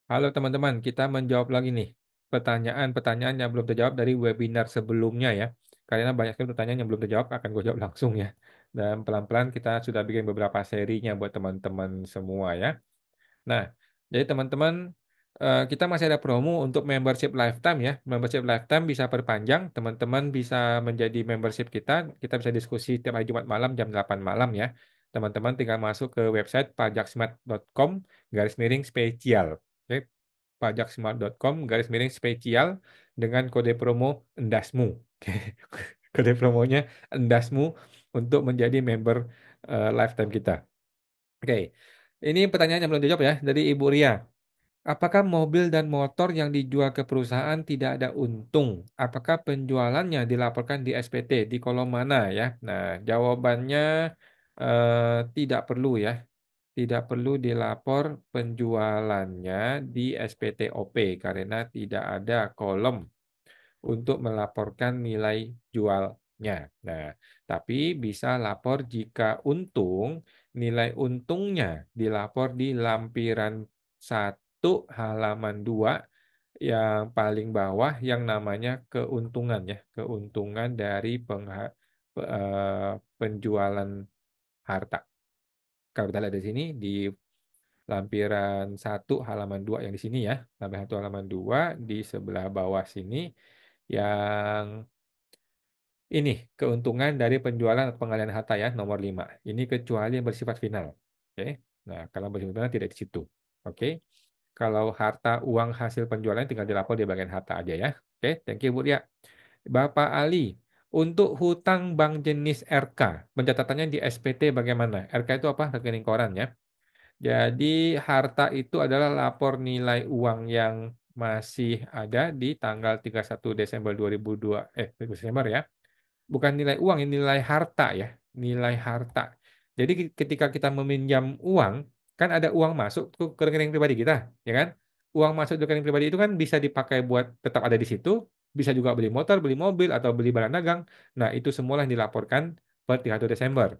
Halo teman-teman, kita menjawab lagi nih pertanyaan-pertanyaan yang belum terjawab dari webinar sebelumnya ya. Karena banyak sekali pertanyaan yang belum terjawab, akan gue jawab langsung ya. Dan pelan-pelan kita sudah bikin beberapa serinya buat teman-teman semua ya. Nah, jadi teman-teman, kita masih ada promo untuk membership lifetime ya. Membership lifetime bisa perpanjang, teman-teman bisa menjadi membership kita. Kita bisa diskusi tiap hari Jumat malam jam 8 malam ya. Teman-teman tinggal masuk ke website pajaksmart.com/spesial. Oke, pajaksmart.com/spesial dengan kode promo endasmu. Oke, kode promonya endasmu untuk menjadi member lifetime kita. Oke, ini pertanyaan yang belum dijawab ya dari Ibu Ria. Apakah mobil dan motor yang dijual ke perusahaan tidak ada untung? Apakah penjualannya dilaporkan di SPT? Di kolom mana ya? Nah, jawabannya tidak perlu ya. Tidak perlu dilapor penjualannya di SPTOP karena tidak ada kolom untuk melaporkan nilai jualnya. Nah, tapi bisa lapor jika untung, nilai untungnya dilapor di lampiran 1 halaman 2 yang paling bawah yang namanya keuntungan ya, keuntungan dari penjualan harta. Kalau kita lihat di sini di lampiran 1 halaman 2 yang di sini ya, lampiran 1 halaman 2 di sebelah bawah sini yang ini keuntungan dari penjualan atau pengalihan harta ya nomor 5. Ini kecuali yang bersifat final. Oke. Nah, kalau bersifat final tidak di situ. Oke. Kalau harta uang hasil penjualan tinggal dilapor di bagian harta aja ya. Oke, thank you Bu Ria. Bapak Ali, untuk hutang bank jenis RK, pencatatannya di SPT bagaimana? RK itu apa? Rekening koran ya. Jadi harta itu adalah lapor nilai uang yang masih ada di tanggal 31 Desember 2002 Desember ya. Bukan nilai uang, ini nilai harta ya, nilai harta. Jadi ketika kita meminjam uang, kan ada uang masuk ke rekening pribadi kita, ya kan? Uang masuk di rekening pribadi itu kan bisa dipakai buat tetap ada di situ, bisa juga beli motor, beli mobil, atau beli barang dagang. Nah, itu semua yang dilaporkan per 31 Desember.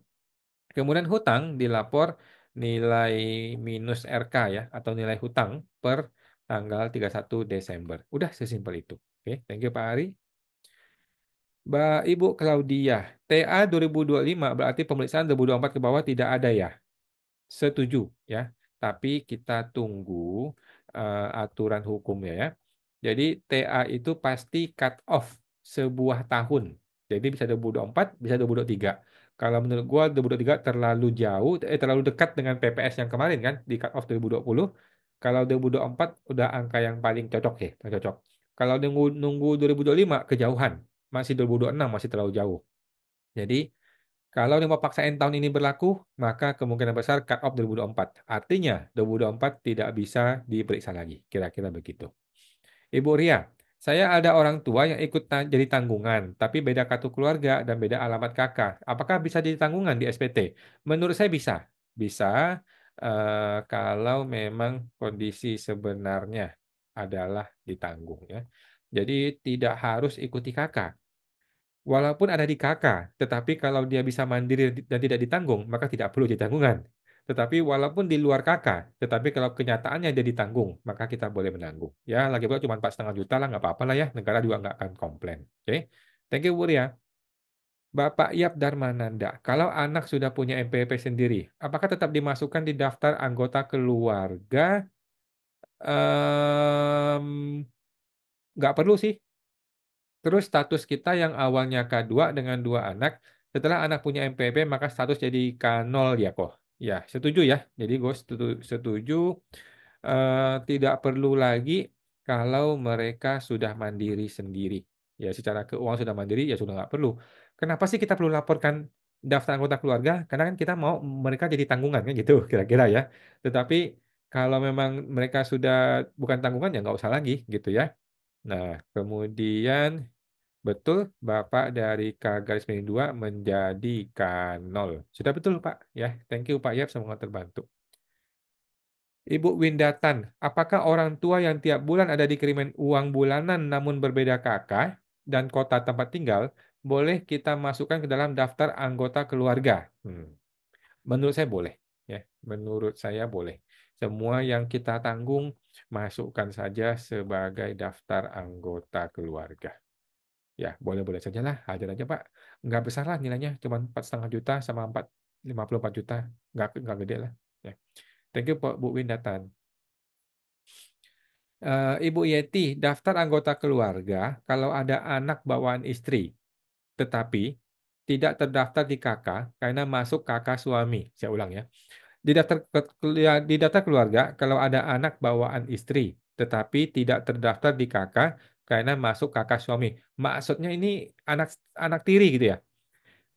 Kemudian hutang dilapor nilai minus RK ya, atau nilai hutang per tanggal 31 Desember. Udah sesimpel itu. Oke, thank you Pak Ari. Ibu Claudia, TA 2025 berarti pemeriksaan 2024 ke bawah tidak ada ya? Setuju ya. Tapi kita tunggu aturan hukumnya ya. Jadi TA itu pasti cut off sebuah tahun. Jadi bisa 2024, bisa 2023. Kalau menurut gua 2023 terlalu jauh, terlalu dekat dengan PPS yang kemarin kan di cut off 2020. Kalau 2024 udah angka yang paling cocok ya, paling cocok. Kalau nunggu nunggu 2025 kejauhan, masih 2026 masih terlalu jauh. Jadi kalau lima paksain tahun ini berlaku, maka kemungkinan besar cut off 2024. Artinya 2024 tidak bisa diperiksa lagi. Kira-kira begitu. Ibu Ria, saya ada orang tua yang ikut jadi tanggungan, tapi beda kartu keluarga dan beda alamat kakak. Apakah bisa jadi tanggungan di SPT? Menurut saya bisa. Bisa kalau memang kondisi sebenarnya adalah ditanggung ya. Jadi tidak harus ikuti kakak. Walaupun ada di kakak, tetapi kalau dia bisa mandiri dan tidak ditanggung, maka tidak perlu ditanggungan. Tetapi walaupun di luar kakak, tetapi kalau kenyataannya dia ditanggung, maka kita boleh menanggung. Ya, lagi pula cuma 4,5 juta lah, nggak apa-apa lah ya. Negara juga nggak akan komplain. Oke, thank you Bu Ria. Bapak Yap Darmananda, kalau anak sudah punya NPWP sendiri, apakah tetap dimasukkan di daftar anggota keluarga? Ehm, nggak perlu sih. Terus status kita yang awalnya K2 dengan 2 anak, setelah anak punya MPP maka status jadi K0 ya kok. Ya, setuju ya. Jadi gue setuju, tidak perlu lagi kalau mereka sudah mandiri sendiri. Ya, secara keuangan sudah mandiri ya sudah nggak perlu. Kenapa sih kita perlu laporkan daftar anggota keluarga? Karena kan kita mau mereka jadi tanggungan kan gitu kira-kira ya. Tetapi kalau memang mereka sudah bukan tanggungan ya nggak usah lagi gitu ya. Nah, kemudian betul, Bapak dari K garis miring 2 menjadi K0. Sudah betul, Pak. Ya, thank you, Pak Yap. Semoga terbantu. Ibu Windatan, apakah orang tua yang tiap bulan ada dikirimin uang bulanan namun berbeda kakak dan kota tempat tinggal, boleh kita masukkan ke dalam daftar anggota keluarga? Menurut saya boleh. Ya, menurut saya boleh. Semua yang kita tanggung masukkan saja sebagai daftar anggota keluarga. Ya, boleh-boleh saja lah, hajar aja Pak. Nggak besar lah nilainya, cuma 4,5 juta sama 54 juta. Nggak gede lah. Ya. Thank you Pak Bu Windatan. Ibu Yeti, daftar anggota keluarga kalau ada anak bawaan istri, tetapi tidak terdaftar di kakak karena masuk kakak suami. Saya ulang ya. Di daftar keluarga kalau ada anak bawaan istri, tetapi tidak terdaftar di kakak karena masuk kakak suami. Maksudnya ini anak anak tiri gitu ya.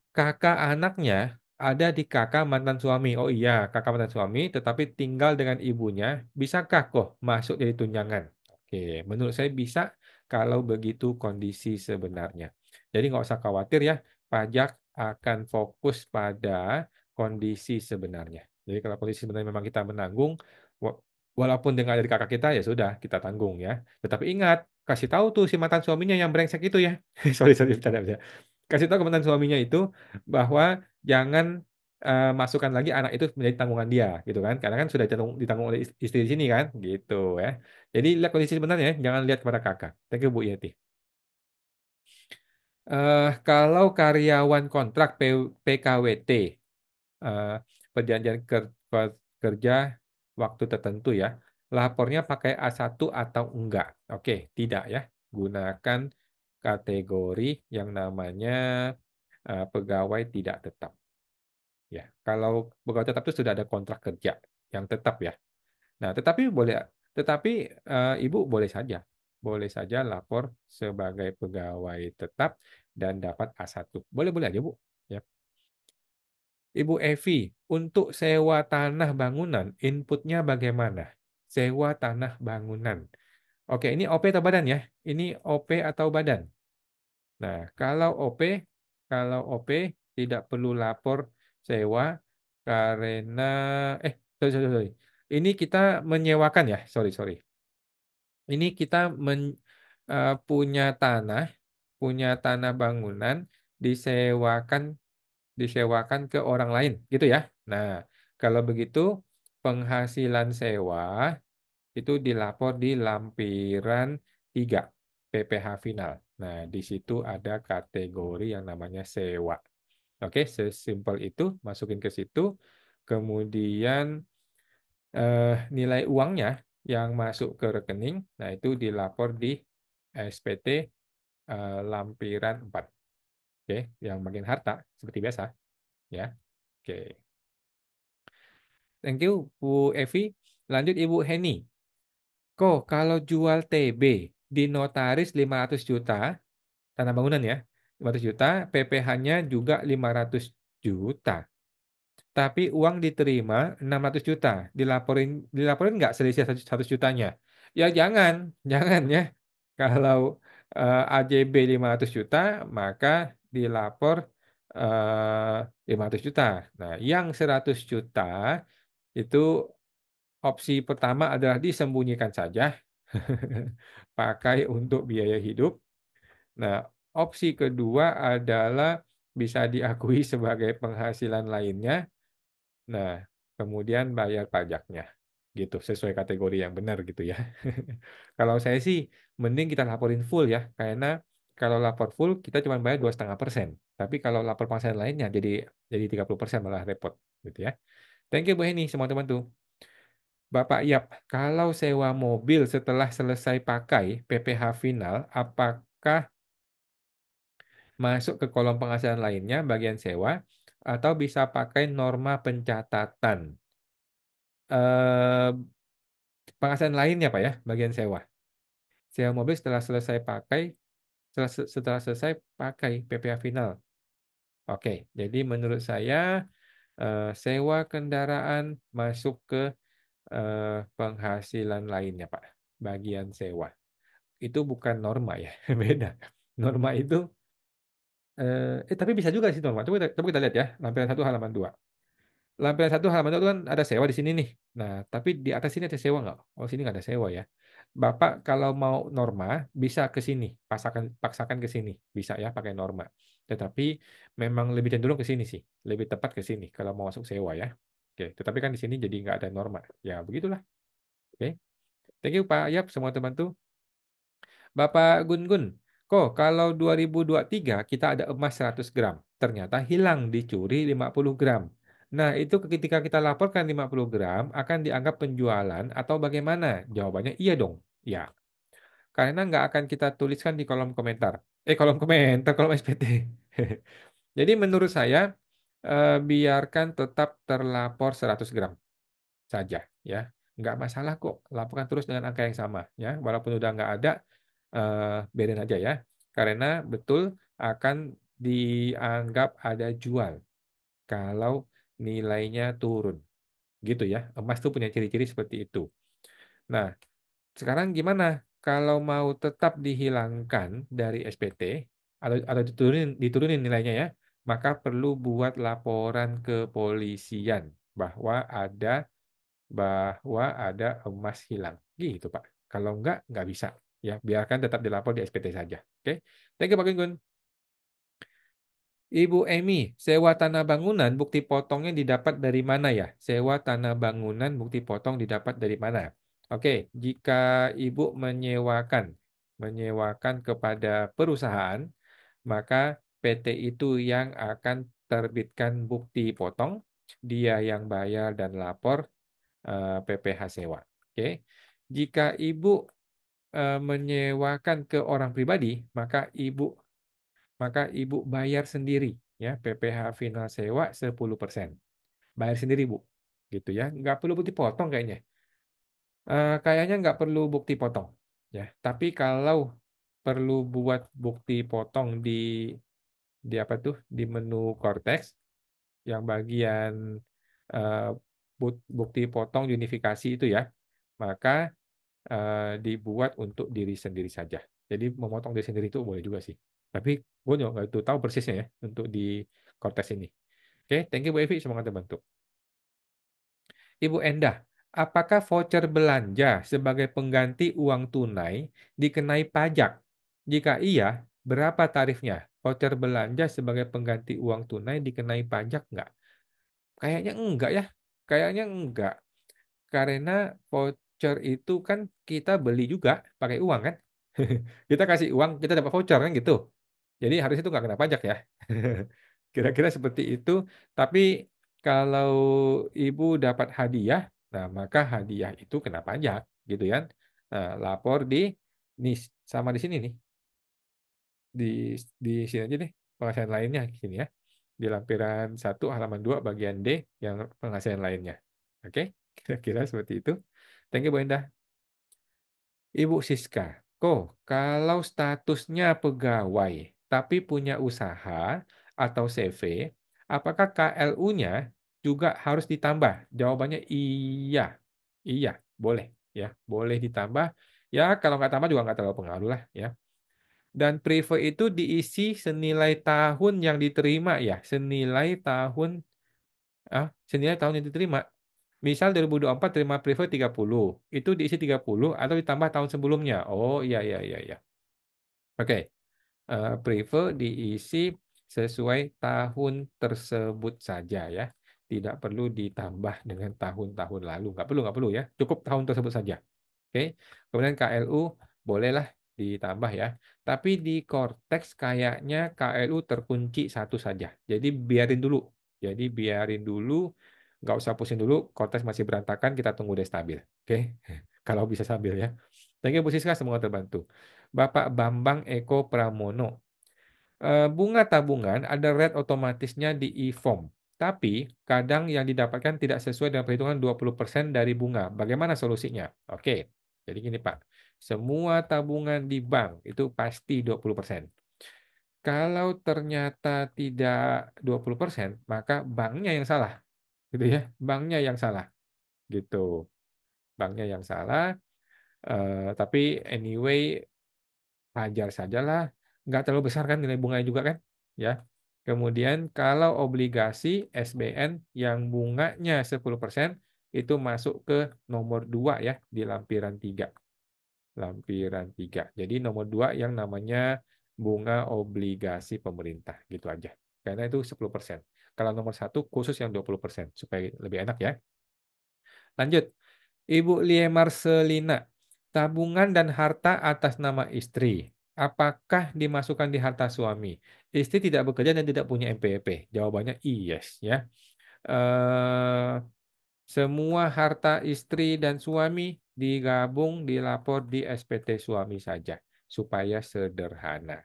Kakak anaknya ada di kakak mantan suami. Oh iya, kakak mantan suami, tetapi tinggal dengan ibunya. Bisakah kok masuk jadi tunjangan? Oke, menurut saya bisa kalau begitu kondisi sebenarnya. Jadi nggak usah khawatir ya, pajak akan fokus pada kondisi sebenarnya. Jadi kalau kondisi sebenarnya memang kita menanggung, wa- walaupun dengan dari kakak kita ya sudah kita tanggung ya. Tetapi ingat, kasih tahu tuh si mantan suaminya yang brengsek itu ya. Sorry, sorry, bercanda, bercanda. Kasih tahu ke mantan suaminya itu bahwa jangan masukkan lagi anak itu menjadi tanggungan dia gitu kan karena kan sudah ditanggung oleh istri di sini kan gitu ya jadi lihat kondisi sebenarnya jangan lihat kepada kakak. Thank you Bu Yeti. Kalau karyawan kontrak PKWT eh, perjanjian kerja waktu tertentu ya lapornya pakai A1 atau enggak. Oke, tidak ya, gunakan kategori yang namanya pegawai tidak tetap. Ya, kalau pegawai tetap itu sudah ada kontrak kerja yang tetap ya. Nah, tetapi Ibu boleh saja lapor sebagai pegawai tetap dan dapat A1. Boleh-boleh aja, Bu. Ya. Ibu Evi, untuk sewa tanah bangunan, inputnya bagaimana? Sewa tanah bangunan. Oke, ini OP atau badan ya? Ini OP atau badan? Nah, kalau OP tidak perlu lapor sewa karena sorry, sorry, sorry. Ini kita menyewakan ya, sorry, sorry. Ini kita punya punya tanah bangunan disewakan disewakan ke orang lain, gitu ya. Nah, kalau begitu penghasilan sewa itu dilapor di lampiran 3 PPh final. Nah, di situ ada kategori yang namanya sewa. Oke, sesimpel itu, masukin ke situ. Kemudian nilai uangnya yang masuk ke rekening, nah itu dilapor di SPT lampiran 4. Oke, yang bagian harta seperti biasa ya. Oke. Thank you Bu Evi. Lanjut Ibu Heni. Kok kalau jual TB di notaris 500 juta, tanah bangunan ya, 500 juta, PPh-nya juga 500 juta. Tapi uang diterima 600 juta. Dilaporin nggak selisih 100 jutanya? Ya jangan, jangan ya. Kalau AJB 500 juta, maka dilapor 500 juta. Nah, yang 100 juta itu opsi pertama adalah disembunyikan saja, pakai untuk biaya hidup. Nah, opsi kedua adalah bisa diakui sebagai penghasilan lainnya. Nah, kemudian bayar pajaknya, gitu, sesuai kategori yang benar gitu ya. Kalau saya sih, mending kita laporin full ya, karena kalau lapor full kita cuma bayar 2,5%. Tapi kalau lapor penghasilan lainnya jadi 30% malah repot gitu ya. Thank you Bu Heni, semua teman tuh. Bapak Yap, kalau sewa mobil setelah selesai pakai PPh final, apakah masuk ke kolom penghasilan lainnya bagian sewa atau bisa pakai norma pencatatan? Eh, Penghasilan lainnya Pak ya, bagian sewa. Sewa mobil setelah selesai pakai PPh final. Oke, jadi menurut saya sewa kendaraan masuk ke eh, penghasilan lainnya Pak, bagian sewa. Itu bukan norma ya, beda. Norma itu, tapi bisa juga sih norma. Coba kita lihat ya, lampiran 1 halaman 2. Lampiran 1 halaman 2 itu kan ada sewa di sini nih. Nah, tapi di atas sini ada sewa nggak? Oh, sini nggak ada sewa ya. Bapak kalau mau norma bisa ke sini, paksakan ke sini, bisa ya pakai norma. Tetapi memang lebih cenderung ke sini sih, lebih tepat ke sini kalau mau masuk sewa ya. Oke, tetapi kan di sini jadi nggak ada norma. Ya begitulah. Oke. Thank you Pak Ayap, semua terbantu. Bapak Gun-Gun, kok kalau 2023 kita ada emas 100 gram, ternyata hilang dicuri 50 gram. Nah, itu ketika kita laporkan 50 gram akan dianggap penjualan atau bagaimana? Jawabannya iya dong. Ya, karena nggak akan kita tuliskan di kolom komentar. Kolom komentar, kolom SPT. Jadi menurut saya, biarkan tetap terlapor 100 gram saja ya, nggak masalah kok, laporkan terus dengan angka yang sama ya, walaupun udah nggak ada, biarin aja ya, karena betul akan dianggap ada jual kalau nilainya turun gitu ya. Emas tuh punya ciri-ciri seperti itu. Nah, sekarang gimana kalau mau tetap dihilangkan dari SPT atau diturunin nilainya ya, maka perlu buat laporan ke polisian bahwa ada emas hilang. Gitu, Pak. Kalau nggak bisa. Ya, biarkan tetap dilapor di SPT saja. Oke. Thank you, Pak Gun. Ibu Emi, sewa tanah bangunan bukti potongnya didapat dari mana ya? Sewa tanah bangunan bukti potong didapat dari mana? Oke, jika Ibu menyewakan kepada perusahaan, maka PT itu yang akan terbitkan bukti potong, dia yang bayar dan lapor, PPh sewa. Oke. Jika Ibu menyewakan ke orang pribadi, maka Ibu bayar sendiri ya, PPh final sewa 10%. Bayar sendiri, Bu. Gitu ya. Nggak perlu bukti potong kayaknya. Kayaknya nggak perlu bukti potong ya. Tapi kalau perlu buat bukti potong di apa tuh? Di menu Cortex yang bagian eh, bukti potong unifikasi itu ya, maka dibuat untuk diri sendiri saja. Jadi memotong diri sendiri itu boleh juga sih. Tapi gue nggak itu tahu persisnya ya untuk di Cortex ini. Oke, thank you Bu Evi, semoga terbantu. Ibu Endah, apakah voucher belanja sebagai pengganti uang tunai dikenai pajak? Jika iya, berapa tarifnya? Voucher belanja sebagai pengganti uang tunai dikenai pajak nggak? Kayaknya enggak ya. Kayaknya enggak. Karena voucher itu kan kita beli juga pakai uang kan. Kita kasih uang, kita dapat voucher kan gitu. Jadi harusnya itu nggak kena pajak ya. Kira-kira seperti itu. Tapi kalau ibu dapat hadiah, nah maka hadiah itu kena pajak gitu kan. Nah, lapor nih sama di sini nih. Di di sini aja nih penghasilan lainnya di sini ya. Di lampiran 1 halaman 2 bagian D yang penghasilan lainnya. Oke, kira-kira seperti itu. Thank you Bu Endah. Ibu Siska, kok kalau statusnya pegawai tapi punya usaha atau CV, apakah KLU-nya juga harus ditambah? Jawabannya iya. Iya, boleh ya, boleh ditambah. Ya, kalau nggak tambah juga nggak terlalu pengaruh lah ya. Dan Prive itu diisi senilai tahun yang diterima ya, senilai tahun yang diterima. Misal 2024 terima Prive 30, itu diisi 30 atau ditambah tahun sebelumnya. Oh iya iya iya iya. Oke, Prive diisi sesuai tahun tersebut saja ya. Tidak perlu ditambah dengan tahun-tahun lalu. Nggak perlu ya. Cukup tahun tersebut saja. Oke. Kemudian KLU bolehlah ditambah ya. Tapi di Cortex kayaknya KLU terkunci satu saja. Jadi biarin dulu, nggak usah pusing dulu. Cortex masih berantakan, kita tunggu deh stabil. Oke. Kalau bisa stabil ya. Thank you Bu Siska, semoga terbantu. Bapak Bambang Eko Pramono. Bunga tabungan ada rate otomatisnya di e-form. Tapi kadang yang didapatkan tidak sesuai dengan perhitungan 20% dari bunga. Bagaimana solusinya? Oke, jadi gini Pak. Semua tabungan di bank itu pasti 20%. Kalau ternyata tidak 20%, maka banknya yang salah. Gitu ya, banknya yang salah. Gitu. Banknya yang salah. Tapi anyway, wajar sajalah, nggak terlalu besar kan nilai bunganya juga kan, ya. Kemudian kalau obligasi SBN yang bunganya 10% itu masuk ke nomor 2 ya di lampiran 3. Lampiran 3. Jadi nomor 2 yang namanya bunga obligasi pemerintah gitu aja. Karena itu 10%. Kalau nomor 1 khusus yang 20% supaya lebih enak ya. Lanjut. Ibu Lie Marcelina. Tabungan dan harta atas nama istri. Apakah dimasukkan di harta suami? Istri tidak bekerja dan tidak punya NPWP. Jawabannya yes ya. Eh, semua harta istri dan suami digabung dilapor di SPT suami saja supaya sederhana.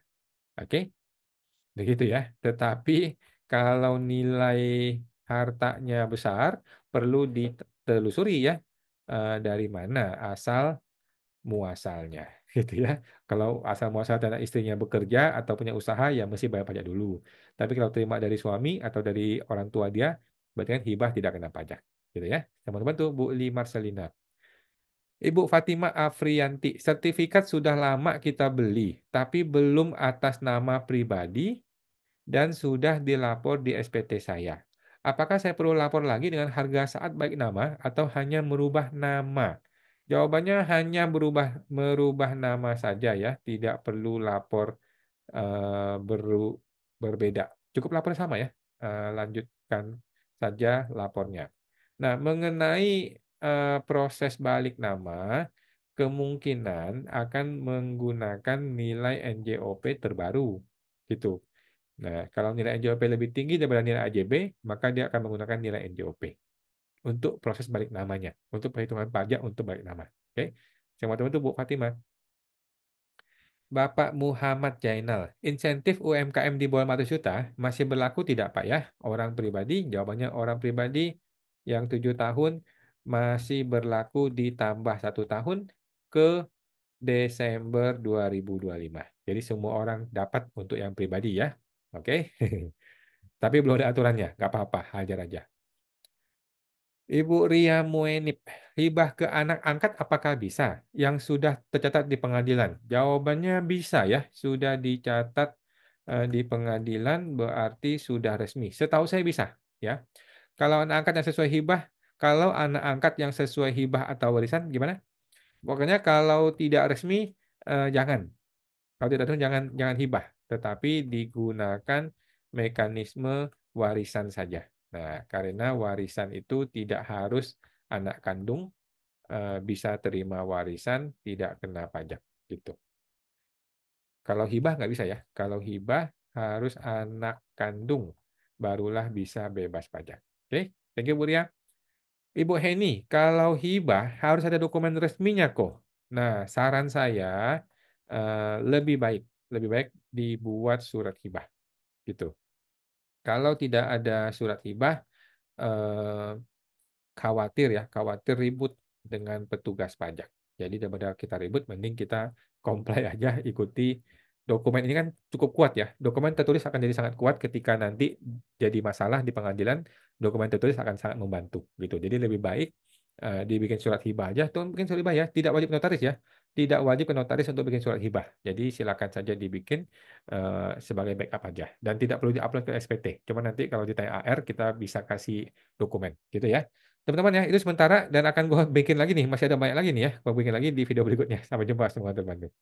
Oke? Begitu ya. Tetapi kalau nilai hartanya besar perlu ditelusuri ya, dari mana asal muasalnya gitu ya. Kalau asal muasal dana istrinya bekerja atau punya usaha ya mesti bayar pajak dulu. Tapi kalau terima dari suami atau dari orang tua dia, berarti kan hibah tidak kena pajak gitu ya. Teman-teman tuh Bu Li Marcelina. Ibu Fatima Afrianti, sertifikat sudah lama kita beli, tapi belum atas nama pribadi dan sudah dilapor di SPT saya. Apakah saya perlu lapor lagi dengan harga saat baik nama atau hanya merubah nama? Jawabannya hanya merubah nama saja ya, tidak perlu lapor berbeda. Cukup lapor sama ya. Lanjutkan saja lapornya. Nah, mengenai proses balik nama, kemungkinan akan menggunakan nilai NJOP terbaru, gitu. Nah, kalau nilai NJOP lebih tinggi daripada nilai AJB, maka dia akan menggunakan nilai NJOP untuk proses balik namanya, untuk perhitungan pajak untuk balik nama. Oke, sama teman itu Bu Fatimah. Bapak Muhammad Jainal, insentif UMKM di bawah 100 juta masih berlaku tidak Pak ya? Orang pribadi, jawabannya orang pribadi yang 7 tahun masih berlaku ditambah 1 tahun ke Desember 2025. Jadi semua orang dapat untuk yang pribadi ya. Oke. Tapi belum ada aturannya, nggak apa-apa, hajar aja. Ibu Ria Muenip, hibah ke anak angkat apakah bisa? Yang sudah tercatat di pengadilan. Jawabannya bisa ya, sudah dicatat di pengadilan berarti sudah resmi. Setahu saya bisa ya. Kalau anak angkat yang sesuai hibah, kalau anak angkat yang sesuai hibah atau warisan gimana? Pokoknya kalau tidak resmi jangan. Kalau tidak resmi jangan hibah, tetapi digunakan mekanisme warisan saja. Nah, karena warisan itu tidak harus anak kandung bisa terima warisan tidak kena pajak gitu. Kalau hibah nggak bisa ya. Kalau hibah harus anak kandung barulah bisa bebas pajak. Oke, thank you Bu Ria. Ibu Heni, kalau hibah harus ada dokumen resminya kok. Nah, saran saya lebih baik dibuat surat hibah gitu. Kalau tidak ada surat hibah, eh, khawatir ribut dengan petugas pajak. Jadi daripada kita ribut, mending kita comply aja, ikuti dokumen ini kan cukup kuat ya. Dokumen tertulis akan jadi sangat kuat ketika nanti jadi masalah di pengadilan, dokumen tertulis akan sangat membantu gitu. Jadi lebih baik dibikin surat hibah aja, tuh bikin surat hibah ya, tidak wajib notaris ya. Tidak wajib ke notaris untuk bikin surat hibah. Jadi silakan saja dibikin sebagai backup aja dan tidak perlu diupload ke SPT. Cuma nanti kalau ditanya AR kita bisa kasih dokumen gitu ya. Teman-teman ya, itu sementara dan akan gue bikin lagi nih, masih ada banyak lagi nih ya, gue bikin lagi di video berikutnya. Sampai jumpa semua teman-teman.